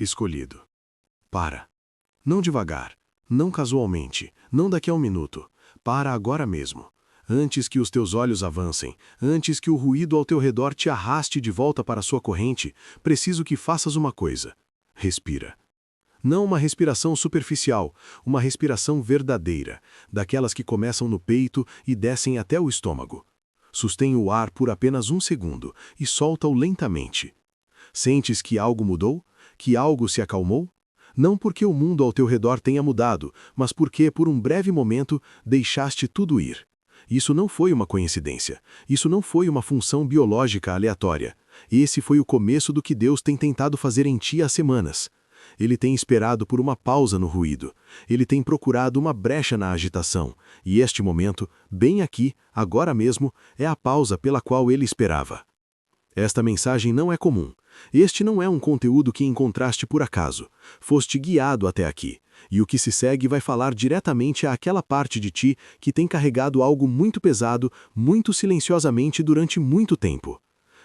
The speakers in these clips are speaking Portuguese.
Escolhido. Para. Não devagar, não casualmente, não daqui a um minuto. Para agora mesmo. Antes que os teus olhos avancem, antes que o ruído ao teu redor te arraste de volta para sua corrente, preciso que faças uma coisa. Respira. Não uma respiração superficial, uma respiração verdadeira, daquelas que começam no peito e descem até o estômago. Sustém o ar por apenas 1 segundo e solta-o lentamente. Sentes que algo mudou? Que algo se acalmou? Não porque o mundo ao teu redor tenha mudado, mas porque, por um breve momento, deixaste tudo ir. Isso não foi uma coincidência. Isso não foi uma função biológica aleatória. Esse foi o começo do que Deus tem tentado fazer em ti há semanas. Ele tem esperado por uma pausa no ruído. Ele tem procurado uma brecha na agitação. E este momento, bem aqui, agora mesmo, é a pausa pela qual ele esperava. Esta mensagem não é comum. Este não é um conteúdo que encontraste por acaso. Foste guiado até aqui. E o que se segue vai falar diretamente àquela parte de ti que tem carregado algo muito pesado, muito silenciosamente durante muito tempo.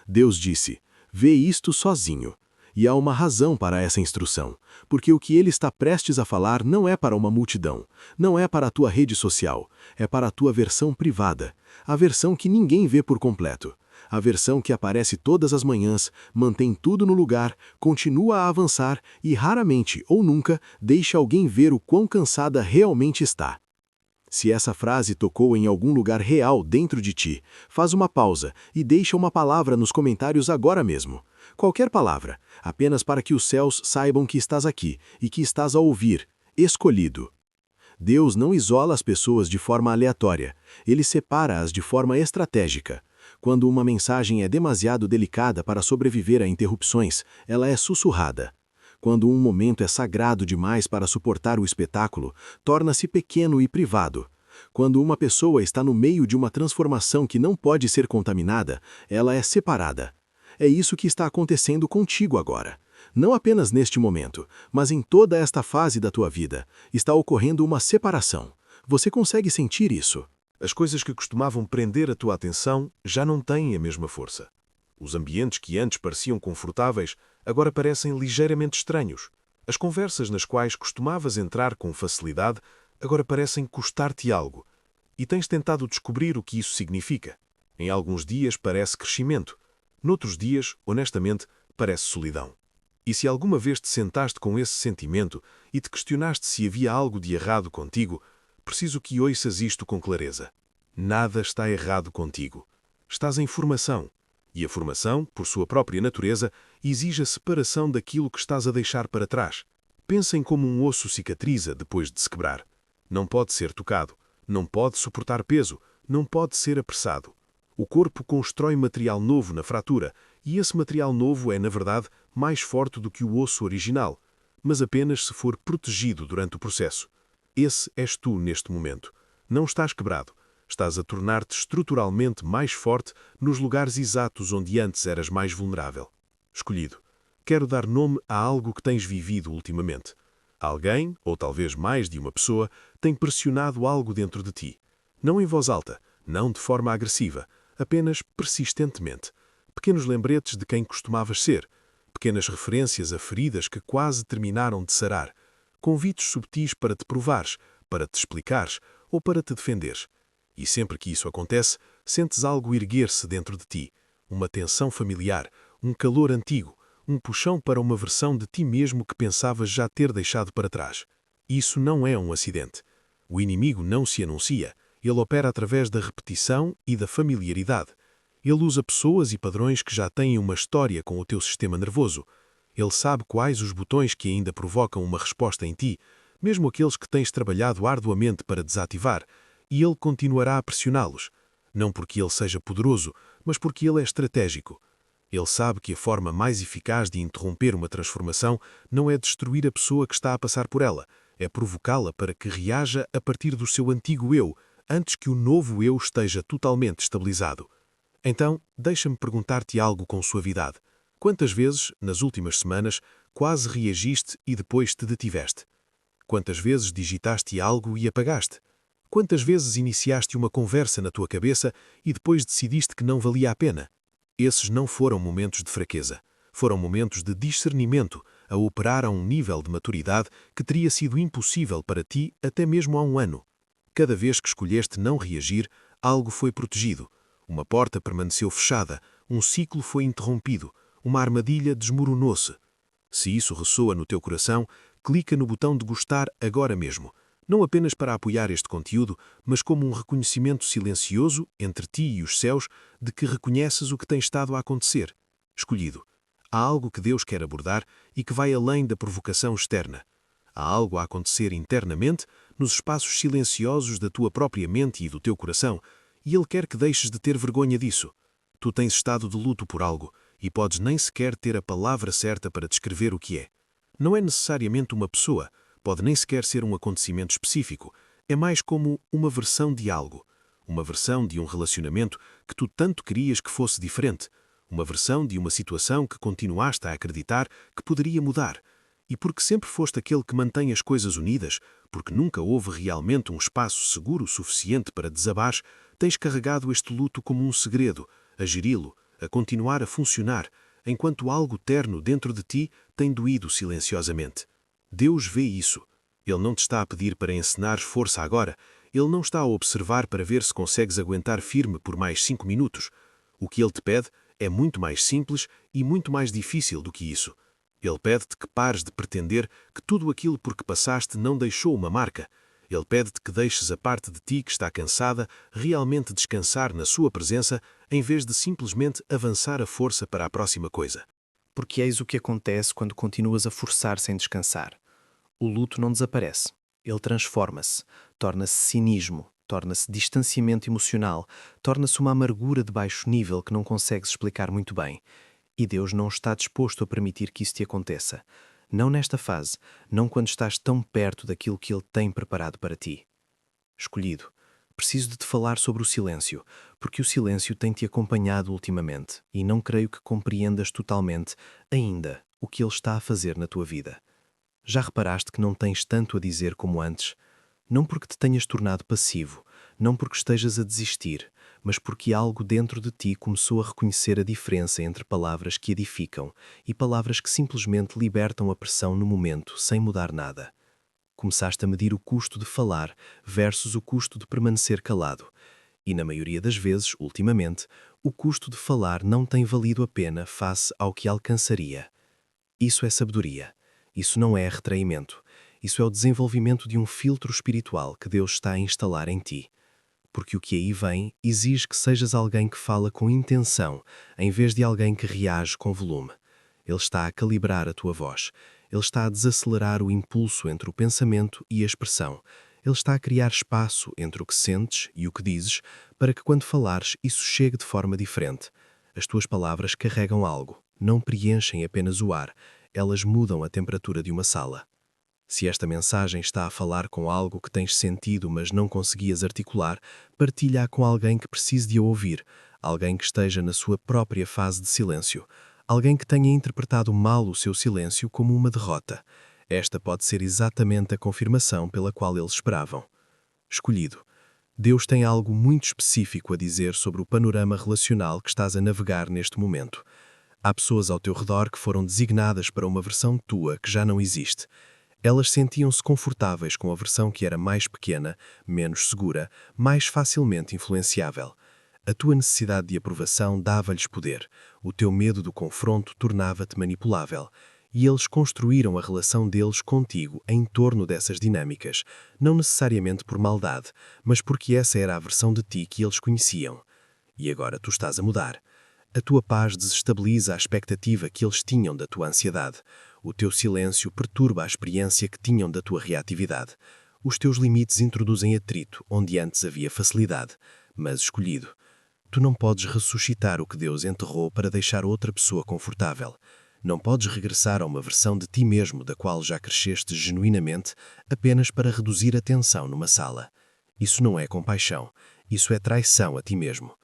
Deus disse: vê isto sozinho. E há uma razão para essa instrução, porque o que ele está prestes a falar não é para uma multidão, não é para a tua rede social, é para a tua versão privada, a versão que ninguém vê por completo, a versão que aparece todas as manhãs, mantém tudo no lugar, continua a avançar e raramente ou nunca deixa alguém ver o quão cansada realmente está. Se essa frase tocou em algum lugar real dentro de ti, faz uma pausa e deixa uma palavra nos comentários agora mesmo. Qualquer palavra, apenas para que os céus saibam que estás aqui e que estás a ouvir, escolhido. Deus não isola as pessoas de forma aleatória, ele separa-as de forma estratégica. Quando uma mensagem é demasiado delicada para sobreviver a interrupções, ela é sussurrada. Quando um momento é sagrado demais para suportar o espetáculo, torna-se pequeno e privado. Quando uma pessoa está no meio de uma transformação que não pode ser contaminada, ela é separada. É isso que está acontecendo contigo agora. Não apenas neste momento, mas em toda esta fase da tua vida, está ocorrendo uma separação. Você consegue sentir isso? As coisas que costumavam prender a tua atenção já não têm a mesma força. Os ambientes que antes pareciam confortáveis agora parecem ligeiramente estranhos. As conversas nas quais costumavas entrar com facilidade agora parecem custar-te algo. E tens tentado descobrir o que isso significa. Em alguns dias parece crescimento. Noutros dias, honestamente, parece solidão. E se alguma vez te sentaste com esse sentimento e te questionaste se havia algo de errado contigo, preciso que ouças isto com clareza. Nada está errado contigo. Estás em formação. E a formação, por sua própria natureza, exige a separação daquilo que estás a deixar para trás. Pensa em como um osso cicatriza depois de se quebrar. Não pode ser tocado, não pode suportar peso, não pode ser apressado. O corpo constrói material novo na fratura, e esse material novo é, na verdade, mais forte do que o osso original, mas apenas se for protegido durante o processo. Esse és tu neste momento. Não estás quebrado. Estás a tornar-te estruturalmente mais forte nos lugares exatos onde antes eras mais vulnerável. Escolhido. Quero dar nome a algo que tens vivido ultimamente. Alguém, ou talvez mais de uma pessoa, tem pressionado algo dentro de ti. Não em voz alta, não de forma agressiva, apenas persistentemente. Pequenos lembretes de quem costumavas ser, pequenas referências a feridas que quase terminaram de sarar, convites subtis para te provares, para te explicares ou para te defenderes. E sempre que isso acontece, sentes algo erguer-se dentro de ti, uma tensão familiar, um calor antigo, um puxão para uma versão de ti mesmo que pensavas já ter deixado para trás. Isso não é um acidente. O inimigo não se anuncia. Ele opera através da repetição e da familiaridade. Ele usa pessoas e padrões que já têm uma história com o teu sistema nervoso. Ele sabe quais os botões que ainda provocam uma resposta em ti, mesmo aqueles que tens trabalhado arduamente para desativar, e ele continuará a pressioná-los. Não porque ele seja poderoso, mas porque ele é estratégico. Ele sabe que a forma mais eficaz de interromper uma transformação não é destruir a pessoa que está a passar por ela, é provocá-la para que reaja a partir do seu antigo eu, antes que o novo eu esteja totalmente estabilizado. Então, deixa-me perguntar-te algo com suavidade. Quantas vezes, nas últimas semanas, quase reagiste e depois te detiveste? Quantas vezes digitaste algo e apagaste? Quantas vezes iniciaste uma conversa na tua cabeça e depois decidiste que não valia a pena? Esses não foram momentos de fraqueza. Foram momentos de discernimento, a operar a um nível de maturidade que teria sido impossível para ti até mesmo há um ano. Cada vez que escolheste não reagir, algo foi protegido. Uma porta permaneceu fechada, um ciclo foi interrompido, uma armadilha desmoronou-se. Se isso ressoa no teu coração, clica no botão de gostar agora mesmo, não apenas para apoiar este conteúdo, mas como um reconhecimento silencioso entre ti e os céus de que reconheces o que tem estado a acontecer. Escolhido. Há algo que Deus quer abordar e que vai além da provocação externa. Há algo a acontecer internamente, nos espaços silenciosos da tua própria mente e do teu coração, e Ele quer que deixes de ter vergonha disso. Tu tens estado de luto por algo, e podes nem sequer ter a palavra certa para descrever o que é. Não é necessariamente uma pessoa, pode nem sequer ser um acontecimento específico, é mais como uma versão de algo. Uma versão de um relacionamento que tu tanto querias que fosse diferente. Uma versão de uma situação que continuaste a acreditar que poderia mudar. E porque sempre foste aquele que mantém as coisas unidas, porque nunca houve realmente um espaço seguro suficiente para desabares, tens carregado este luto como um segredo, a geri-lo, a continuar a funcionar, enquanto algo terno dentro de ti tem doído silenciosamente. Deus vê isso. Ele não te está a pedir para encenares força agora, Ele não está a observar para ver se consegues aguentar firme por mais 5 minutos. O que Ele te pede é muito mais simples e muito mais difícil do que isso. Ele pede-te que pares de pretender que tudo aquilo por que passaste não deixou uma marca. Ele pede-te que deixes a parte de ti que está cansada realmente descansar na sua presença, em vez de simplesmente avançar a força para a próxima coisa. Porque eis o que acontece quando continuas a forçar sem descansar. O luto não desaparece. Ele transforma-se, torna-se cinismo, torna-se distanciamento emocional, torna-se uma amargura de baixo nível que não consegues explicar muito bem. E Deus não está disposto a permitir que isso te aconteça. Não nesta fase, não quando estás tão perto daquilo que Ele tem preparado para ti. Escolhido, preciso de te falar sobre o silêncio, porque o silêncio tem-te acompanhado ultimamente e não creio que compreendas totalmente ainda o que Ele está a fazer na tua vida. Já reparaste que não tens tanto a dizer como antes? Não porque te tenhas tornado passivo, não porque estejas a desistir, mas porque algo dentro de ti começou a reconhecer a diferença entre palavras que edificam e palavras que simplesmente libertam a pressão no momento, sem mudar nada. Começaste a medir o custo de falar versus o custo de permanecer calado. E na maioria das vezes, ultimamente, o custo de falar não tem valido a pena face ao que alcançaria. Isso é sabedoria. Isso não é retraimento. Isso é o desenvolvimento de um filtro espiritual que Deus está a instalar em ti. Porque o que aí vem exige que sejas alguém que fala com intenção, em vez de alguém que reage com volume. Ele está a calibrar a tua voz. Ele está a desacelerar o impulso entre o pensamento e a expressão. Ele está a criar espaço entre o que sentes e o que dizes, para que quando falares isso chegue de forma diferente. As tuas palavras carregam algo, não preenchem apenas o ar, elas mudam a temperatura de uma sala. Se esta mensagem está a falar com algo que tens sentido mas não conseguias articular, partilha-a com alguém que precise de a ouvir, alguém que esteja na sua própria fase de silêncio, alguém que tenha interpretado mal o seu silêncio como uma derrota. Esta pode ser exatamente a confirmação pela qual eles esperavam. Escolhido. Deus tem algo muito específico a dizer sobre o panorama relacional que estás a navegar neste momento. Há pessoas ao teu redor que foram designadas para uma versão tua que já não existe. Elas sentiam-se confortáveis com a versão que era mais pequena, menos segura, mais facilmente influenciável. A tua necessidade de aprovação dava-lhes poder. O teu medo do confronto tornava-te manipulável. E eles construíram a relação deles contigo em torno dessas dinâmicas, não necessariamente por maldade, mas porque essa era a versão de ti que eles conheciam. E agora tu estás a mudar. A tua paz desestabiliza a expectativa que eles tinham da tua ansiedade. O teu silêncio perturba a experiência que tinham da tua reatividade. Os teus limites introduzem atrito onde antes havia facilidade, mas escolhido. Tu não podes ressuscitar o que Deus enterrou para deixar outra pessoa confortável. Não podes regressar a uma versão de ti mesmo da qual já cresceste genuinamente apenas para reduzir a tensão numa sala. Isso não é compaixão. Isso é traição a ti mesmo.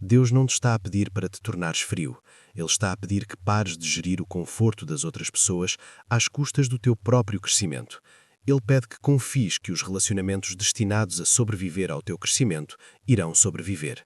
Deus não te está a pedir para te tornares frio. Ele está a pedir que pares de gerir o conforto das outras pessoas às custas do teu próprio crescimento. Ele pede que confies que os relacionamentos destinados a sobreviver ao teu crescimento irão sobreviver.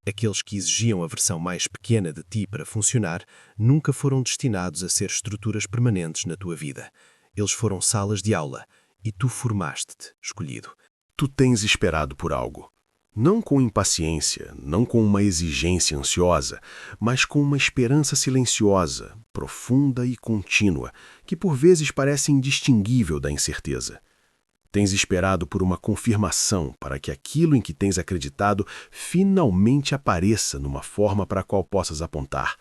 Aqueles que exigiam a versão mais pequena de ti para funcionar nunca foram destinados a ser estruturas permanentes na tua vida. Eles foram salas de aula e tu formaste-te, escolhido. Tu tens esperado por algo. Não com impaciência, não com uma exigência ansiosa, mas com uma esperança silenciosa, profunda e contínua, que por vezes parece indistinguível da incerteza. Tens esperado por uma confirmação para que aquilo em que tens acreditado finalmente apareça numa forma para a qual possas apontar,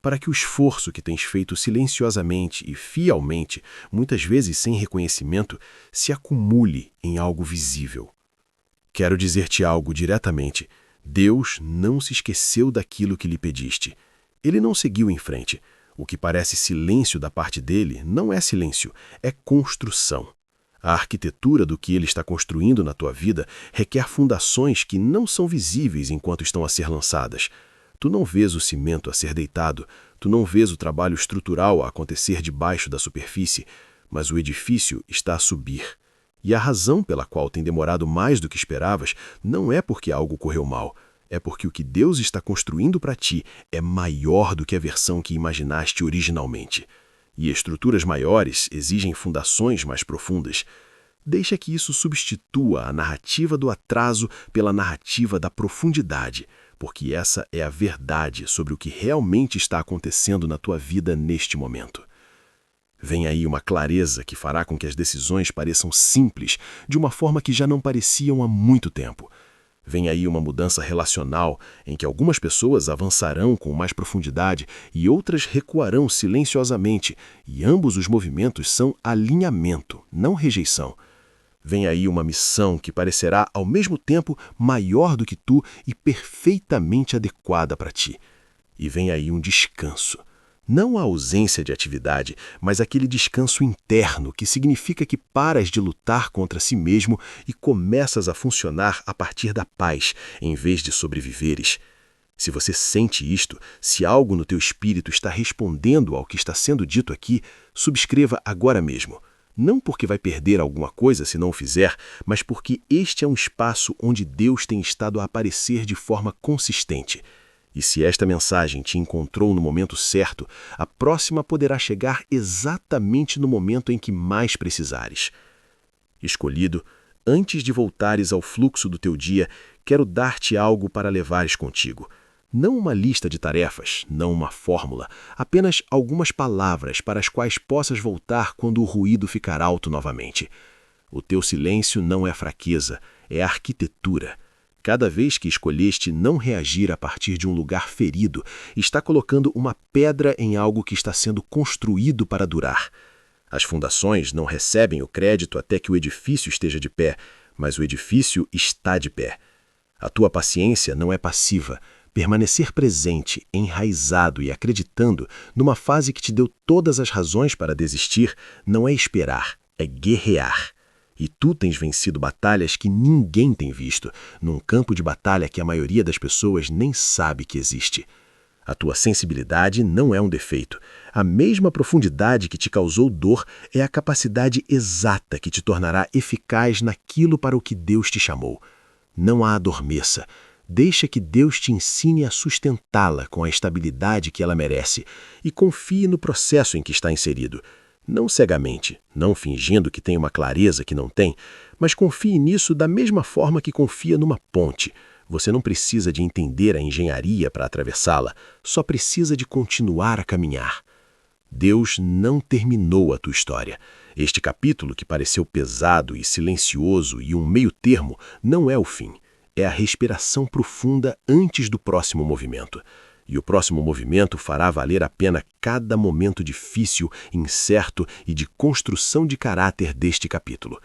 para que o esforço que tens feito silenciosamente e fielmente, muitas vezes sem reconhecimento, se acumule em algo visível. Quero dizer-te algo diretamente. Deus não se esqueceu daquilo que lhe pediste. Ele não seguiu em frente. O que parece silêncio da parte dele não é silêncio, é construção. A arquitetura do que ele está construindo na tua vida requer fundações que não são visíveis enquanto estão a ser lançadas. Tu não vês o cimento a ser deitado, tu não vês o trabalho estrutural a acontecer debaixo da superfície, mas o edifício está a subir. E a razão pela qual tem demorado mais do que esperavas não é porque algo correu mal, é porque o que Deus está construindo para ti é maior do que a versão que imaginaste originalmente. E estruturas maiores exigem fundações mais profundas. Deixa que isso substitua a narrativa do atraso pela narrativa da profundidade, porque essa é a verdade sobre o que realmente está acontecendo na tua vida neste momento. Vem aí uma clareza que fará com que as decisões pareçam simples, de uma forma que já não pareciam há muito tempo. Vem aí uma mudança relacional em que algumas pessoas avançarão com mais profundidade e outras recuarão silenciosamente, e ambos os movimentos são alinhamento, não rejeição. Vem aí uma missão que parecerá ao mesmo tempo maior do que tu e perfeitamente adequada para ti. E vem aí um descanso. Não a ausência de atividade, mas aquele descanso interno que significa que paras de lutar contra si mesmo e começas a funcionar a partir da paz, em vez de sobreviveres. Se você sente isto, se algo no teu espírito está respondendo ao que está sendo dito aqui, subscreva agora mesmo. Não porque vai perder alguma coisa se não o fizer, mas porque este é um espaço onde Deus tem estado a aparecer de forma consistente. E se esta mensagem te encontrou no momento certo, a próxima poderá chegar exatamente no momento em que mais precisares. Escolhido, antes de voltares ao fluxo do teu dia, quero dar-te algo para levares contigo. Não uma lista de tarefas, não uma fórmula, apenas algumas palavras para as quais possas voltar quando o ruído ficar alto novamente. O teu silêncio não é fraqueza, é arquitetura. Cada vez que escolheste não reagir a partir de um lugar ferido, está colocando uma pedra em algo que está sendo construído para durar. As fundações não recebem o crédito até que o edifício esteja de pé, mas o edifício está de pé. A tua paciência não é passiva. Permanecer presente, enraizado e acreditando numa fase que te deu todas as razões para desistir, não é esperar, é guerrear. E tu tens vencido batalhas que ninguém tem visto, num campo de batalha que a maioria das pessoas nem sabe que existe. A tua sensibilidade não é um defeito. A mesma profundidade que te causou dor é a capacidade exata que te tornará eficaz naquilo para o que Deus te chamou. Não a adormeça. Deixa que Deus te ensine a sustentá-la com a estabilidade que ela merece e confie no processo em que está inserido. Não cegamente, não fingindo que tem uma clareza que não tem, mas confie nisso da mesma forma que confia numa ponte. Você não precisa de entender a engenharia para atravessá-la, só precisa de continuar a caminhar. Deus não terminou a tua história. Este capítulo, que pareceu pesado e silencioso e um meio termo, não é o fim. É a respiração profunda antes do próximo movimento. E o próximo movimento fará valer a pena cada momento difícil, incerto e de construção de caráter deste capítulo.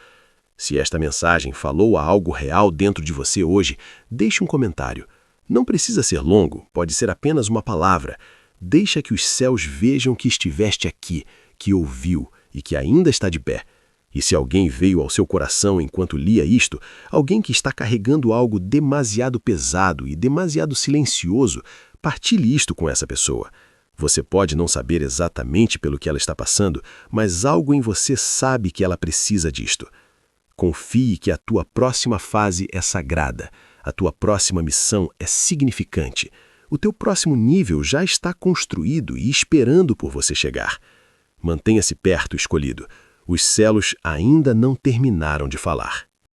Se esta mensagem falou a algo real dentro de você hoje, deixe um comentário. Não precisa ser longo, pode ser apenas uma palavra. Deixa que os céus vejam que estiveste aqui, que ouviu e que ainda está de pé. E se alguém veio ao seu coração enquanto lia isto, alguém que está carregando algo demasiado pesado e demasiado silencioso, partilhe isto com essa pessoa. Você pode não saber exatamente pelo que ela está passando, mas algo em você sabe que ela precisa disto. Confie que a tua próxima fase é sagrada. A tua próxima missão é significante. O teu próximo nível já está construído e esperando por você chegar. Mantenha-se perto, escolhido. Os celos ainda não terminaram de falar.